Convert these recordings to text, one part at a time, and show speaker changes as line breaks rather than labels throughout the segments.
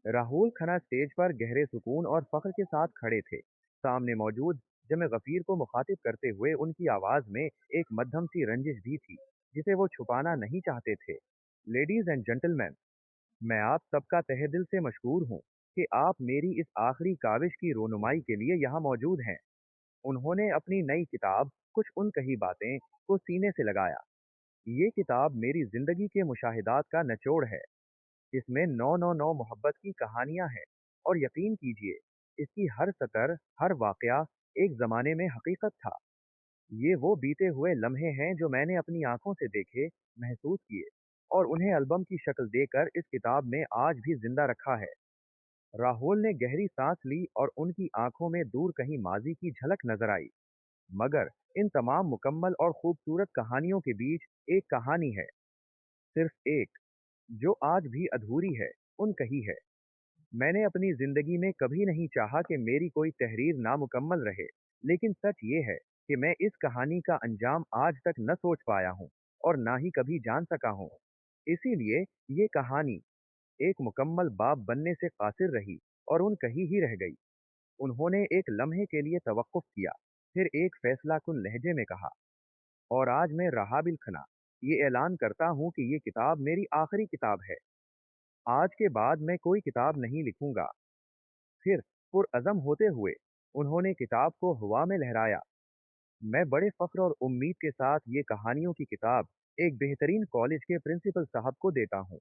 Rahul Khanna stage पर गहरे सुकून और फख्र के साथ खड़े थे। सामने मौजूद जमे गफीर को मुखातिब करते हुए उनकी आवाज में एक मध्यम सी रंजिश भी थी, जिसे वो छुपाना नहीं चाहते थे। लेडीज एंड जेंटलमैन, मैं आप सबका तहे दिल से मशहूर हूँ कि आप मेरी इस आखिरी काविश की रोनुमाई के लिए यहाँ मौजूद हैं। उन्होंने अपनी नई किताब कुछ उन कही बातें को सीने से लगाया। ये किताब मेरी जिंदगी के मुशाहिदात का निचोड़ है। इसमें 999 मोहब्बत की कहानियां हैं, और यकीन कीजिए, इसकी हर सतर, हर वाकया एक जमाने में हकीकत था। ये वो बीते हुए लम्हे हैं जो मैंने अपनी आंखों से देखे, महसूस किए, और उन्हें एल्बम की शक्ल देकर इस किताब में आज भी जिंदा रखा है। राहुल ने गहरी सांस ली और उनकी आंखों में दूर कहीं माजी की झलक नजर आई। मगर इन तमाम मुकम्मल और खूबसूरत कहानियों के बीच एक कहानी है, सिर्फ एक, जो आज भी अधूरी है, उन कही है। मैंने अपनी जिंदगी में कभी नहीं चाहा कि मेरी कोई तहरीर नामुकम्मल रहे, लेकिन सच ये है कि मैं इस कहानी का अंजाम आज तक न सोच पाया हूँ, और ना ही कभी जान सका हूँ। इसीलिए ये कहानी एक मुकम्मल बाब बनने से कासिर रही और उन कही ही रह गई। उन्होंने एक लम्हे के लिए तवक्कुफ किया, फिर एक फैसला कुन लहजे में कहा, और आज मैं रहाबिल खना ये ऐलान करता हूँ कि ये किताब मेरी आखिरी किताब है। आज के बाद मैं कोई किताब नहीं लिखूंगा। फिर पुरअज़म होते हुए उन्होंने किताब को हवा में लहराया। मैं बड़े फख्र और उम्मीद के साथ ये कहानियों की किताब एक बेहतरीन कॉलेज के प्रिंसिपल साहब को देता हूँ।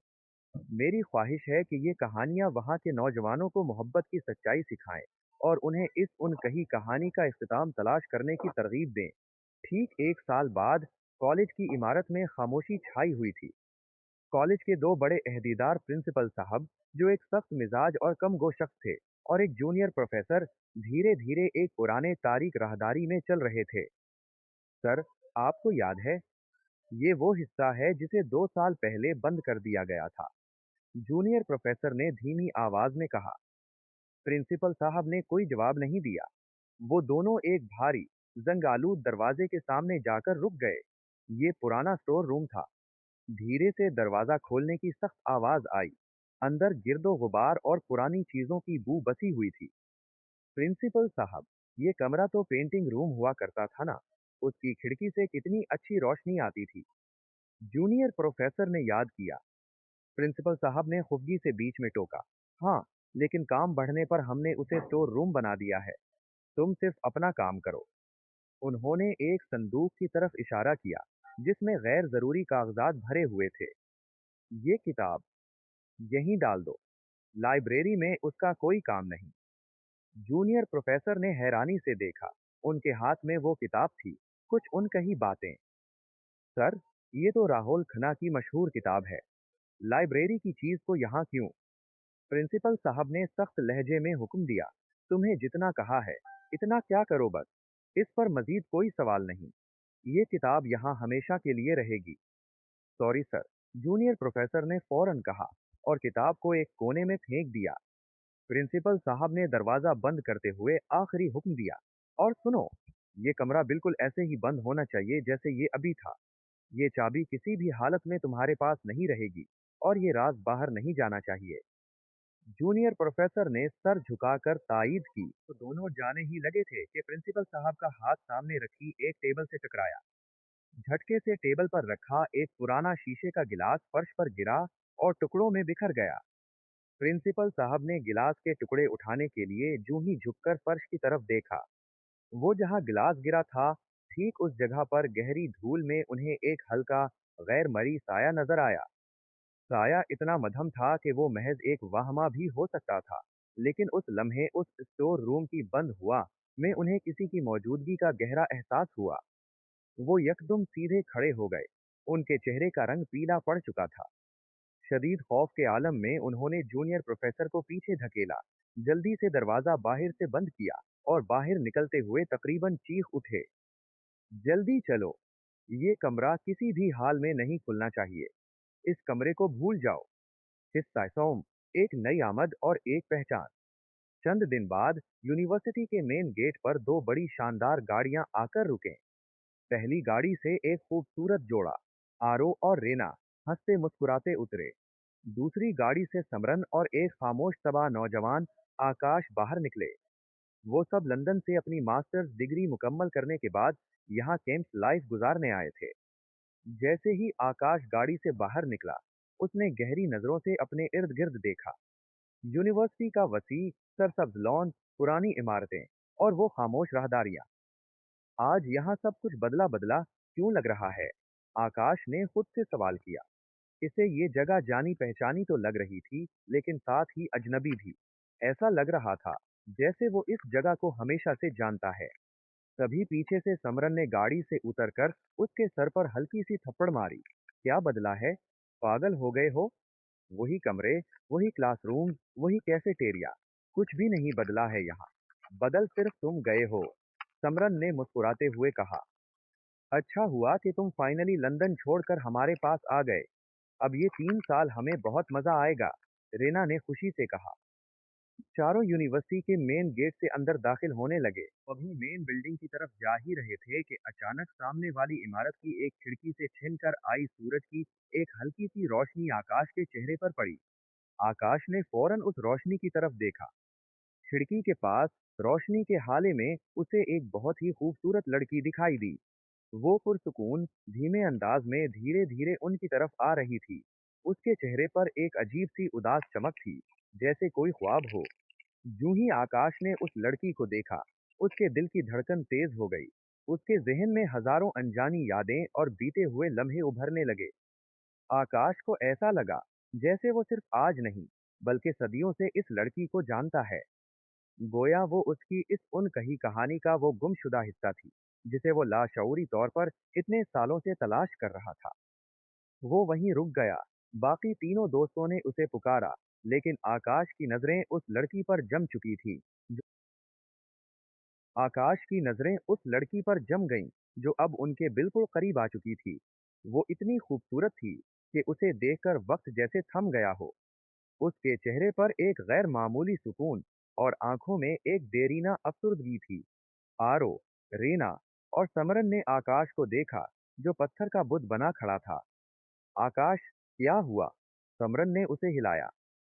मेरी ख्वाहिश है कि ये कहानियाँ वहाँ के नौजवानों को मोहब्बत की सच्चाई सिखाएं, और उन्हें इस उन कही कहानी का इख्तिताम तलाश करने की तरगीब दें। ठीक एक साल बाद कॉलेज की इमारत में खामोशी छाई हुई थी। कॉलेज के दो बड़े अहदेदार प्रिंसिपल साहब, जो एक सख्त मिजाज और कम गो शख्स थे, और एक जूनियर प्रोफेसर धीरे धीरे एक पुराने तारीख राहदारी में चल रहे थे। सर, आपको याद है, ये वो हिस्सा है जिसे 2 साल पहले बंद कर दिया गया था। जूनियर प्रोफेसर ने धीमी आवाज में कहा। प्रिंसिपल साहब ने कोई जवाब नहीं दिया। वो दोनों एक भारी जंगालूद दरवाजे के सामने जाकर रुक गए। ये पुराना स्टोर रूम था। धीरे से दरवाजा खोलने की सख्त आवाज आई। अंदर गिर्दो गुबार और पुरानी चीजों की बू बसी हुई थी। प्रिंसिपल साहब, ये कमरा तो पेंटिंग रूम हुआ करता था ना? उसकी खिड़की से कितनी अच्छी रोशनी आती थी। जूनियर प्रोफेसर ने याद किया। प्रिंसिपल साहब ने खुफगी से बीच में टोका। हाँ, लेकिन काम बढ़ने पर हमने उसे स्टोर रूम बना दिया है। तुम सिर्फ अपना काम करो। उन्होंने एक संदूक की तरफ इशारा किया, जिसमें गैर जरूरी कागजात भरे हुए थे। ये किताब यहीं डाल दो। लाइब्रेरी में उसका कोई काम नहीं। जूनियर प्रोफेसर ने हैरानी से देखा। उनके हाथ में वो किताब थी, कुछ उनकही बातें। सर, ये तो राहुल खन्ना की मशहूर किताब है। लाइब्रेरी की चीज को यहाँ क्यों? प्रिंसिपल साहब ने सख्त लहजे में हुक्म दिया। तुम्हें जितना कहा है, इतना क्या करो बस। इस पर मजीद कोई सवाल नहीं। ये किताब यहाँ हमेशा के लिए रहेगी। सॉरी सर, जूनियर प्रोफेसर ने फौरन कहा, और किताब को एक कोने में फेंक दिया। प्रिंसिपल साहब ने दरवाजा बंद करते हुए आखिरी हुक्म दिया। और सुनो, ये कमरा बिल्कुल ऐसे ही बंद होना चाहिए जैसे ये अभी था। ये चाबी किसी भी हालत में तुम्हारे पास नहीं रहेगी, और ये राज बाहर नहीं जाना चाहिए। जूनियर प्रोफेसर ने सर झुकाकर तायीद की, तो दोनों जाने ही लगे थे कि प्रिंसिपल साहब का हाथ सामने रखी एक टेबल से टकराया। झटके से टेबल पर रखा एक पुराना शीशे का गिलास फर्श पर गिरा और टुकड़ों में बिखर गया। प्रिंसिपल साहब ने गिलास के टुकड़े उठाने के लिए जूं ही झुककर फर्श की तरफ देखा। वो जहां गिलास गिरा था, ठीक उस जगह पर गहरी धूल में उन्हें एक हल्का, गैर मरी साया नजर आया। साया इतना मध्यम था कि वो महज एक वाहमा भी हो सकता था, लेकिन उस लम्हे उस स्टोर रूम की बंद हुआ में उन्हें किसी की मौजूदगी का गहरा एहसास हुआ। वो यकदम सीधे खड़े हो गए। उनके चेहरे का रंग पीला पड़ चुका था। शदीद खौफ के आलम में उन्होंने जूनियर प्रोफेसर को पीछे धकेला, जल्दी से दरवाजा बाहर से बंद किया, और बाहर निकलते हुए तकरीबन चीख उठे। जल्दी चलो, ये कमरा किसी भी हाल में नहीं खुलना चाहिए। इस कमरे को भूल जाओ। हिस्सा सोम, एक नई आमद और एक पहचान। चंद दिन बाद यूनिवर्सिटी के मेन गेट पर दो बड़ी शानदार गाड़ियां आकर रुके। पहली गाड़ी से एक खूबसूरत जोड़ा, आरो और रेना, हंसते मुस्कुराते उतरे। दूसरी गाड़ी से समरन और एक खामोश तबाह नौजवान आकाश बाहर निकले। वो सब लंदन से अपनी मास्टर्स डिग्री मुकम्मल करने के बाद यहाँ कैंप लाइफ गुजारने आए थे। जैसे ही आकाश गाड़ी से बाहर निकला, उसने गहरी नजरों से अपने इर्द गिर्द देखा। यूनिवर्सिटी का वसी सरसब्ज लॉन, पुरानी इमारतें और वो खामोश राहदारियां। आज यहाँ सब कुछ बदला बदला क्यों लग रहा है? आकाश ने खुद से सवाल किया। इसे ये जगह जानी पहचानी तो लग रही थी, लेकिन साथ ही अजनबी भी। ऐसा लग रहा था जैसे वो इस जगह को हमेशा से जानता है। तभी पीछे से समरन ने गाड़ी से उतरकर उसके सर पर हल्की सी थप्पड़ मारी। क्या बदला है? पागल हो गए हो? वही कमरे, वही क्लासरूम, वही कैफेटेरिया। कुछ भी नहीं बदला है यहाँ। बदल सिर्फ तुम गए हो। समरन ने मुस्कुराते हुए कहा। अच्छा हुआ कि तुम फाइनली लंदन छोड़कर हमारे पास आ गए। अब ये 3 साल हमें बहुत मजा आएगा, रेना ने खुशी से कहा। चारों यूनिवर्सिटी के मेन गेट से अंदर दाखिल होने लगे। अभी मेन बिल्डिंग की तरफ जा ही रहे थे कि अचानक सामने वाली इमारत की एक खिड़की से छिनकर आई सूरज की एक हल्की सी रोशनी आकाश के चेहरे पर पड़ी। आकाश ने फौरन उस रोशनी की तरफ देखा। खिड़की के पास रोशनी के हाले में उसे एक बहुत ही खूबसूरत लड़की दिखाई दी। वो पुरसुकून धीमे अंदाज में धीरे धीरे उनकी तरफ आ रही थी। उसके चेहरे पर एक अजीब सी उदास चमक थी, जैसे कोई ख्वाब हो। यूं ही आकाश ने उस लड़की को देखा, उसके दिल की धड़कन तेज हो गई। उसके जहन में हजारों अनजानी यादें और बीते हुए लम्हे उभरने लगे। आकाश को ऐसा लगा जैसे वो सिर्फ आज नहीं, बल्कि सदियों से इस लड़की को जानता है। गोया वो उसकी इस उन कही कहानी का वो गुमशुदा हिस्सा थी, जिसे वो लाशऊरी तौर पर इतने सालों से तलाश कर रहा था। वो वहीं रुक गया। बाकी तीनों दोस्तों ने उसे पुकारा, लेकिन आकाश की नजरें उस लड़की पर जम चुकी थी। आकाश की नजरें उस लड़की पर जम गईं, जो अब उनके बिल्कुल करीब आ चुकी थी। वो इतनी खूबसूरत थी कि उसे देखकर वक्त जैसे थम गया हो। उसके चेहरे पर एक गैर मामूली सुकून और आंखों में एक देरीना अफसुर्दगी थी। आरो, रीना और समरन ने आकाश को देखा, जो पत्थर का बुत बना खड़ा था। आकाश, क्या हुआ? समरन ने उसे हिलाया।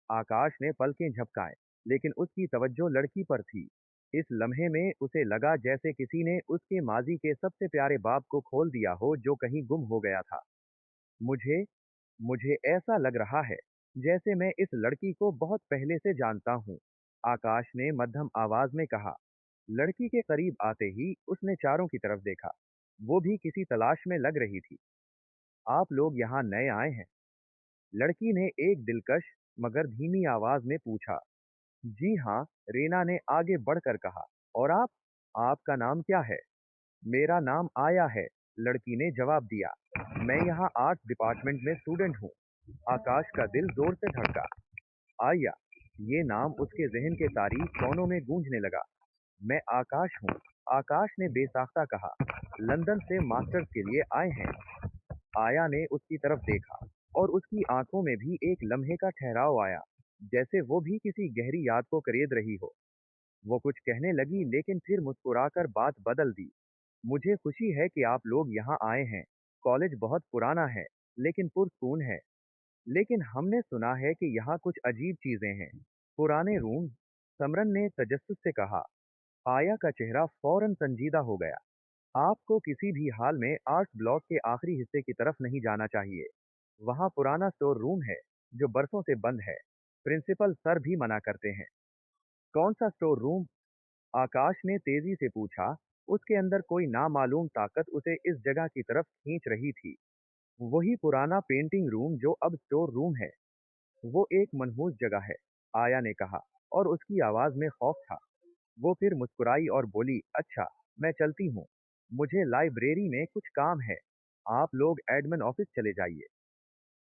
आकाश ने पलकें झपकाए, लेकिन उसकी तवज्जो लड़की पर थी। इस लम्हे में उसे लगा जैसे किसी ने उसके माजी के सबसे प्यारे बाप को खोल दिया हो, जो कहीं गुम हो गया था। मुझे मुझे ऐसा लग रहा है जैसे मैं इस लड़की को बहुत पहले से जानता हूँ, आकाश ने मध्यम आवाज में कहा। लड़की के करीब आते ही उसने चारों की तरफ देखा। वो भी किसी तलाश में लग रही थी। आप लोग यहाँ नए आए हैं? लड़की ने एक दिलकश मगर धीमी आवाज में पूछा। जी हाँ, रीना ने आगे बढ़कर कहा। और आप? आपका नाम क्या है? मेरा नाम आया है, लड़की ने जवाब दिया। मैं यहाँ आर्ट्स डिपार्टमेंट में स्टूडेंट हूँ। आकाश का दिल जोर से धड़का। आया, ये नाम उसके जहन के तारीख कोनों में गूंजने लगा। मैं आकाश हूँ, आकाश ने बेसाख्ता कहा। लंदन से मास्टर्स के लिए आए हैं। आया ने उसकी तरफ देखा, और उसकी आंखों में भी एक लम्हे का ठहराव आया, जैसे वो भी किसी गहरी याद को करेद रही हो। वो कुछ कहने लगी, लेकिन फिर मुस्कुराकर बात बदल दी। मुझे खुशी है कि आप लोग यहाँ आए हैं। कॉलेज बहुत पुराना है, लेकिन पुरसकून है। लेकिन हमने सुना है कि यहाँ कुछ अजीब चीजें हैं। पुराने रूम, समरन ने तजस्सुस से कहा। आया का चेहरा फौरन संजीदा हो गया। आपको किसी भी हाल में आर्ट्स ब्लॉक के आखिरी हिस्से की तरफ नहीं जाना चाहिए। वहाँ पुराना स्टोर रूम है, जो बरसों से बंद है। प्रिंसिपल सर भी मना करते हैं। कौन सा स्टोर रूम? आकाश ने तेजी से पूछा। उसके अंदर कोई नामालूम ताकत उसे इस जगह की तरफ खींच रही थी। वही पुराना पेंटिंग रूम जो अब स्टोर रूम है। वो एक मनहूस जगह है, आया ने कहा, और उसकी आवाज में खौफ था। वो फिर मुस्कुराई और बोली, अच्छा, मैं चलती हूँ। मुझे लाइब्रेरी में कुछ काम है। आप लोग एडमिन ऑफिस चले जाइए।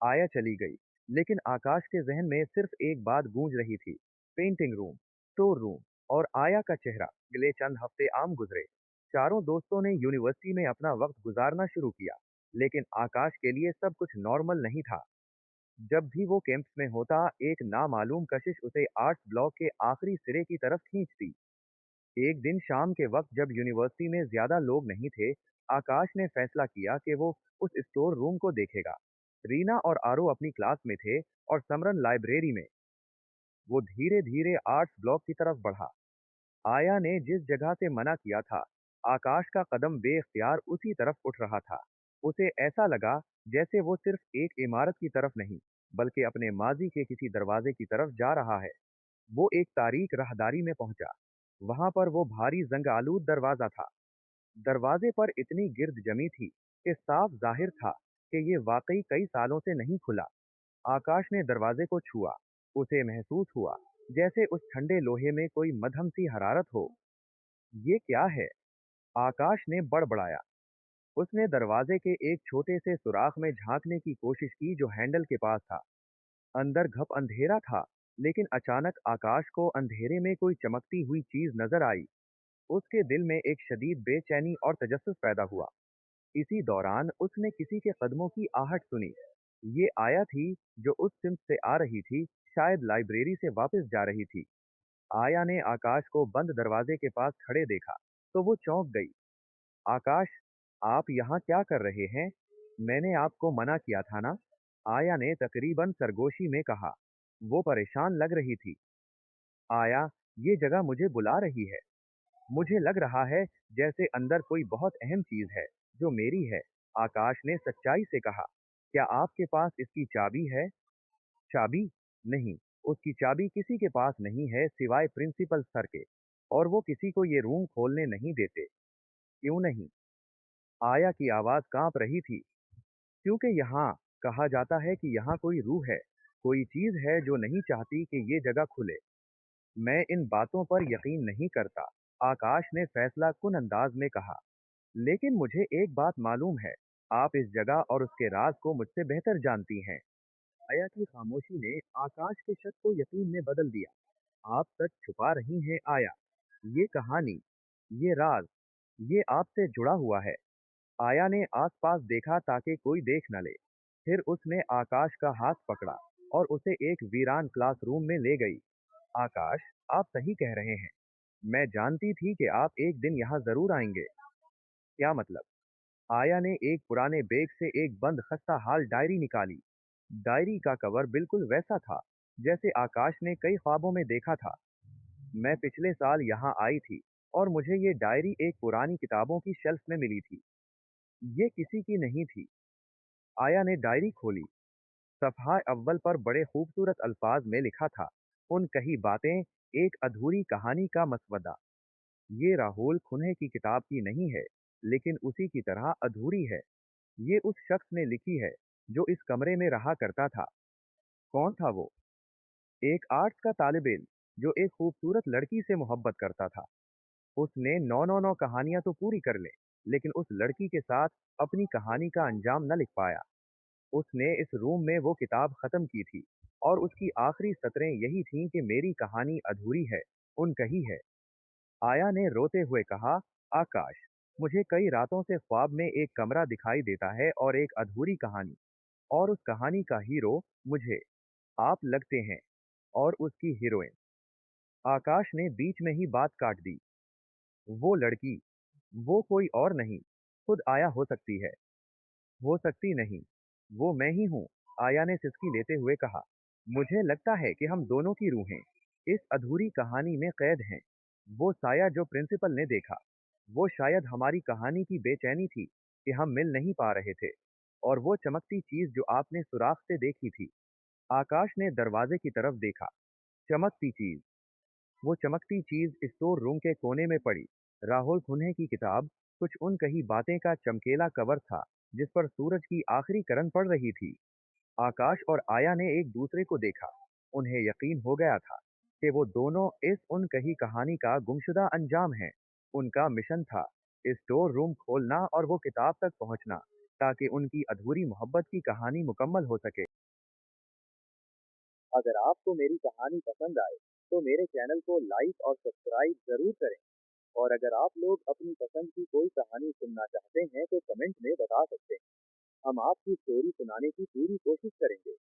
आया चली गई, लेकिन आकाश के जहन में सिर्फ एक बात गूंज रही थी। पेंटिंग रूम, स्टोर रूम और आया का चेहरा। अगले चंद हफ्ते आम गुजरे। चारों दोस्तों ने यूनिवर्सिटी में अपना वक्त गुजारना शुरू किया, लेकिन आकाश के लिए सब कुछ नॉर्मल नहीं था। जब भी वो कैंप्स में होता, एक नामालूम कशिश उसे आर्ट्स ब्लॉक के आखिरी सिरे की तरफ खींचती। एक दिन शाम के वक्त जब यूनिवर्सिटी में ज्यादा लोग नहीं थे, आकाश ने फैसला किया कि वो उस स्टोर रूम को देखेगा। रीना और आरो अपनी क्लास में थे और समरन लाइब्रेरी में। वो धीरे धीरे आर्ट्स ब्लॉक की तरफ बढ़ा। आया ने जिस जगह से मना किया था, आकाश का कदम बेख्तियार उसी तरफ उठ रहा था। उसे ऐसा लगा जैसे वो सिर्फ एक इमारत की तरफ नहीं, बल्कि अपने माजी के किसी दरवाजे की तरफ जा रहा है। वो एक तारीक राहदारी में पहुंचा। वहां पर वो भारी जंग आलूद दरवाजा था। दरवाजे पर इतनी गिर्द जमी थी कि साफ जाहिर था कि ये वाकई कई सालों से नहीं खुला। आकाश ने दरवाजे को छुआ। उसे महसूस हुआ जैसे उस ठंडे लोहे में कोई मध्यम सी हरारत हो। ये क्या है? आकाश ने बड़बड़ाया। उसने दरवाजे के एक छोटे से सुराख में झांकने की कोशिश की जो हैंडल के पास था। अंदर घप अंधेरा था, लेकिन अचानक आकाश को अंधेरे में कोई चमकती हुई चीज नजर आई। उसके दिल में एक शदीद बेचैनी और तजस्सुस पैदा हुआ। इसी दौरान उसने किसी के कदमों की आहट सुनी। ये आया थी जो उस सिमत से आ रही थी, शायद लाइब्रेरी से वापस जा रही थी। आया ने आकाश को बंद दरवाजे के पास खड़े देखा तो वो चौंक गई। आकाश, आप यहाँ क्या कर रहे हैं? मैंने आपको मना किया था ना? आया ने तकरीबन सरगोशी में कहा। वो परेशान लग रही थी। आया, ये जगह मुझे बुला रही है। मुझे लग रहा है जैसे अंदर कोई बहुत अहम चीज है जो मेरी है। आकाश ने सच्चाई से कहा। क्या आपके पास इसकी चाबी है? चाबी? नहीं, उसकी चाबी किसी के पास नहीं है सिवाय प्रिंसिपल सर के। और वो किसी को ये रूम खोलने नहीं देते। क्यों नहीं? आया की आवाज कांप रही थी। क्योंकि यहाँ कहा जाता है कि यहाँ कोई रूह है, कोई चीज है जो नहीं चाहती कि ये जगह खुले। मैं इन बातों पर यकीन नहीं करता, आकाश ने फैसला कुन अंदाज में कहा। लेकिन मुझे एक बात मालूम है, आप इस जगह और उसके राज को मुझसे बेहतर जानती हैं। आया की खामोशी ने आकाश के शक को यकीन में बदल दिया। आप सच छुपा रही हैं आया। ये कहानी, ये राज, ये आपसे जुड़ा हुआ है। आया ने आसपास देखा ताकि कोई देख न ले। फिर उसने आकाश का हाथ पकड़ा और उसे एक वीरान क्लासरूम में ले गई। आकाश, आप सही कह रहे हैं। मैं जानती थी कि आप एक दिन यहाँ जरूर आएंगे। क्या मतलब? आया ने एक पुराने बैग से एक बंद खस्ता हाल डायरी निकाली। डायरी का कवर बिल्कुल वैसा था जैसे आकाश ने कई ख्वाबों में देखा था। मैं पिछले साल यहाँ आई थी और मुझे ये डायरी एक पुरानी किताबों की शेल्फ में मिली थी। ये किसी की नहीं थी। आया ने डायरी खोली। सफ़हा अव्वल पर बड़े खूबसूरत अल्फाज में लिखा था, उन कही बातें, एक अधूरी कहानी का मसवदा। ये राहुल खुन्हे की किताब की नहीं है, लेकिन उसी की तरह अधूरी है। ये उस शख्स ने लिखी है जो इस कमरे में रहा करता था। कौन था वो? एक आर्ट्स का तालिब इल्म जो एक खूबसूरत लड़की से मोहब्बत करता था। उसने 999 कहानियां तो पूरी कर ले, लेकिन उस लड़की के साथ अपनी कहानी का अंजाम न लिख पाया। उसने इस रूम में वो किताब खत्म की थी और उसकी आखिरी सतरें यही थीं कि मेरी कहानी अधूरी है, उन कही है। आया ने रोते हुए कहा, आकाश, मुझे कई रातों से ख्वाब में एक कमरा दिखाई देता है और एक अधूरी कहानी, और उस कहानी का हीरो मुझे, आप लगते हैं, और उसकी हीरोइन। आकाश ने बीच में ही बात काट दी। वो लड़की, वो कोई और नहीं, खुद आया हो सकती है। हो सकती नहीं, वो मैं ही हूँ, आया ने सिसकी लेते हुए कहा। मुझे लगता है कि हम दोनों की रूहें इस अधूरी कहानी में कैद हैं। वो साया जो प्रिंसिपल ने देखा, वो शायद हमारी कहानी की बेचैनी थी कि हम मिल नहीं पा रहे थे। और वो चमकती चीज जो आपने सुराख से देखी थी। आकाश ने दरवाजे की तरफ देखा। चमकती चीज, वो चमकती चीज स्टोर रूम के कोने में पड़ी। राहुल कुन्हे की किताब, कुछ उन कही बातें का चमकेला कवर था जिस पर सूरज की आखिरी किरण पड़ रही थी। आकाश और आया ने एक दूसरे को देखा। उन्हें यकीन हो गया था कि वो दोनों इस उन कही कहानी का गुमशुदा अंजाम हैं। उनका मिशन था स्टोर रूम खोलना और वो किताब तक पहुंचना, ताकि उनकी अधूरी मोहब्बत की कहानी मुकम्मल हो सके। अगर आपको मेरी कहानी पसंद आए तो मेरे चैनल को लाइक और सब्सक्राइब जरूर करें। और अगर आप लोग अपनी पसंद की कोई कहानी सुनना चाहते हैं तो कमेंट में बता सकते हैं। हम आपकी स्टोरी सुनाने की पूरी कोशिश करेंगे।